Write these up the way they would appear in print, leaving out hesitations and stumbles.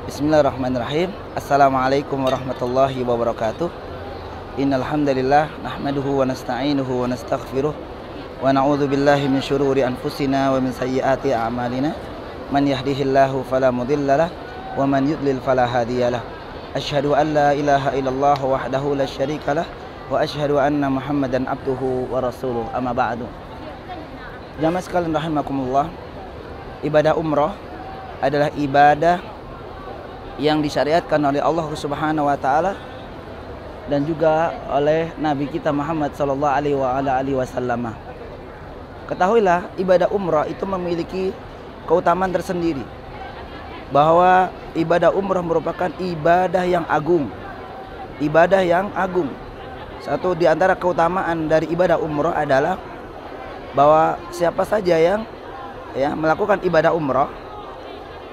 Bismillahirrahmanirrahim. Assalamualaikum warahmatullahi wabarakatuh. Innal hamdalillah nahmaduhu wa nasta'inuhu wa nastaghfiruh wa na'udzu billahi min syururi anfusina wa min sayyiati a'malina. Man yahdihillahu fala mudhillalah wa man yudlil fala hadiyalah. Asyhadu an la ilaha illallah wahdahu la syarikalah wa asyhadu anna Muhammadan abduhu wa rasuluh. Amma ba'du. Jamaah sekalian rahimakumullah, ibadah umrah adalah ibadah yang disyariatkan oleh Allah Subhanahu wa taala dan juga oleh Nabi kita Muhammad sallallahu alaihi wasallam. Ketahuilah, ibadah umrah itu memiliki keutamaan tersendiri, bahwa ibadah umrah merupakan ibadah yang agung. Ibadah yang agung. Satu di antara keutamaan dari ibadah umrah adalah bahwa siapa saja yang melakukan ibadah umrah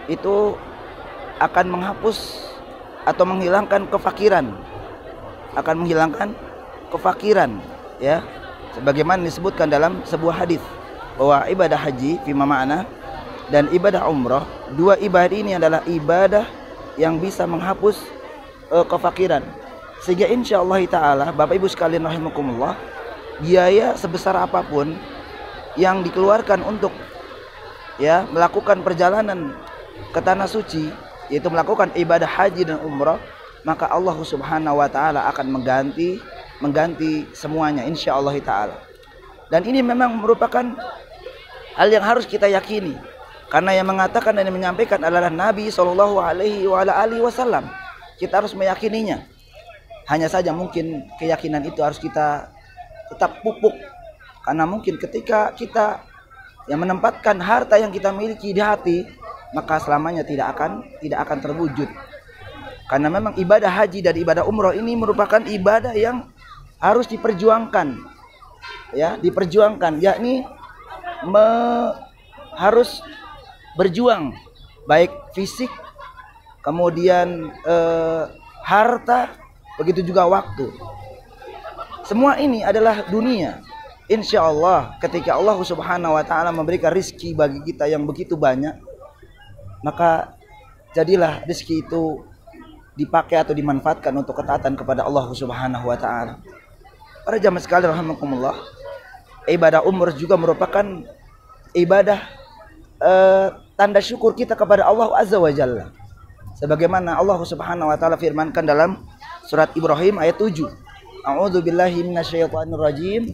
itu akan menghapus atau menghilangkan kefakiran, sebagaimana disebutkan dalam sebuah hadis bahwa ibadah haji fima ma'na dan ibadah umrah, dua ibadah ini adalah ibadah yang bisa menghapus kefakiran, sehingga insyaallah taala Bapak Ibu sekalian rahimakumullah, biaya sebesar apapun yang dikeluarkan untuk melakukan perjalanan ke tanah suci, yaitu melakukan ibadah haji dan umrah, maka Allah Subhanahu wa taala akan mengganti semuanya insyaallah taala. Dan ini memang merupakan hal yang harus kita yakini, karena yang mengatakan dan yang menyampaikan adalah Nabi sallallahu alaihi wasallam. Kita harus meyakininya. Hanya saja mungkin keyakinan itu harus kita tetap pupuk, karena mungkin ketika kita yang menempatkan harta yang kita miliki di hati, maka selamanya tidak akan terwujud. Karena memang ibadah haji dan ibadah umrah ini merupakan ibadah yang harus diperjuangkan, yakni harus berjuang, baik fisik, kemudian harta, begitu juga waktu. Semua ini adalah dunia. Insya Allah ketika Allah Subhanahu wa taala memberikan rizki bagi kita yang begitu banyak, maka jadilah rezeki itu dipakai atau dimanfaatkan untuk ketaatan kepada Allah Subhanahu wa taala. Para jamaah sekalian rahimakumullah, ibadah umrah juga merupakan ibadah tanda syukur kita kepada Allah Azza wa Jalla. Sebagaimana Allah Subhanahu wa taala firmankan dalam surat Ibrahim ayat 7. A'udzu billahi minasyaitonir rajim.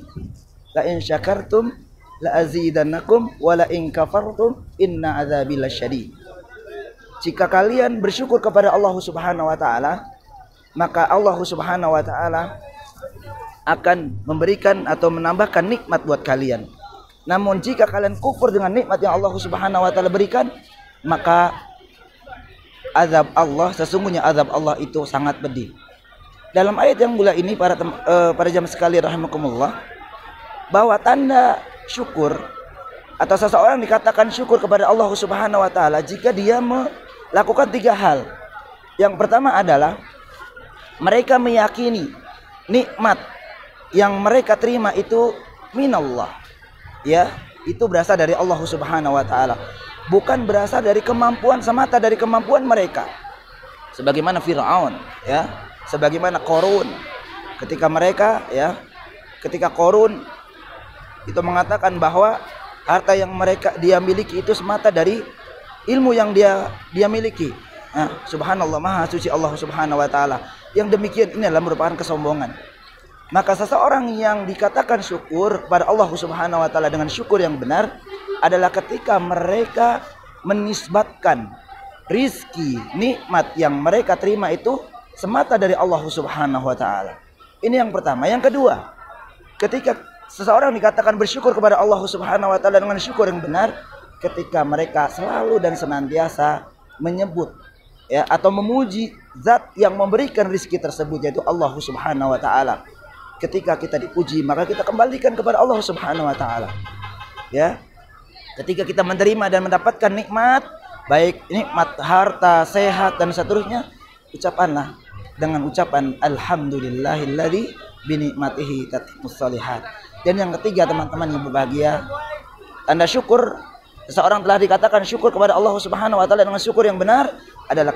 La in syakartum la azidannakum wa la in kafartum inna adzabi lasyadid. Jika kalian bersyukur kepada Allah Subhanahu wa taala, maka Allah Subhanahu wa taala akan memberikan atau menambahkan nikmat buat kalian. Namun jika kalian kufur dengan nikmat yang Allah Subhanahu wa taala berikan, maka sesungguhnya azab Allah itu sangat pedih. Dalam ayat yang mulia ini para jamaah sekalian rahimakumullah, bahwa tanda syukur atau seseorang dikatakan syukur kepada Allah Subhanahu wa taala jika dia melakukan tiga hal. Yang pertama adalah mereka meyakini nikmat yang mereka terima itu minallah, itu berasal dari Allah Subhanahu wa taala, bukan berasal dari kemampuan semata, dari kemampuan mereka. Sebagaimana Firaun, sebagaimana Qarun, ketika Qarun itu mengatakan bahwa harta yang dia miliki itu semata dari ilmu yang dia miliki. Subhanallah, maha suci Allah Subhanahu wa taala. Yang demikian ini adalah merupakan kesombongan. Maka seseorang yang dikatakan syukur pada Allah Subhanahu wa taala dengan syukur yang benar adalah ketika mereka menisbatkan rizki, nikmat yang mereka terima itu semata dari Allah Subhanahu wa taala. Ini yang pertama. Yang kedua, ketika seseorang dikatakan bersyukur kepada Allah Subhanahu wa taala dengan syukur yang benar ketika mereka selalu dan senantiasa menyebut atau memuji zat yang memberikan rizki tersebut, yaitu Allah Subhanahu wa taala. Ketika kita dipuji, maka kita kembalikan kepada Allah Subhanahu wa taala. Ketika kita menerima dan mendapatkan nikmat, baik nikmat harta, sehat dan seterusnya, ucapkanlah dengan ucapan alhamdulillahilladzi binikmatihi tatimmus shalihat. Dan yang ketiga, teman-teman yang berbahagia, tanda syukur seseorang telah dikatakan syukur kepada Allah Subhanahu wa taala dengan syukur yang benar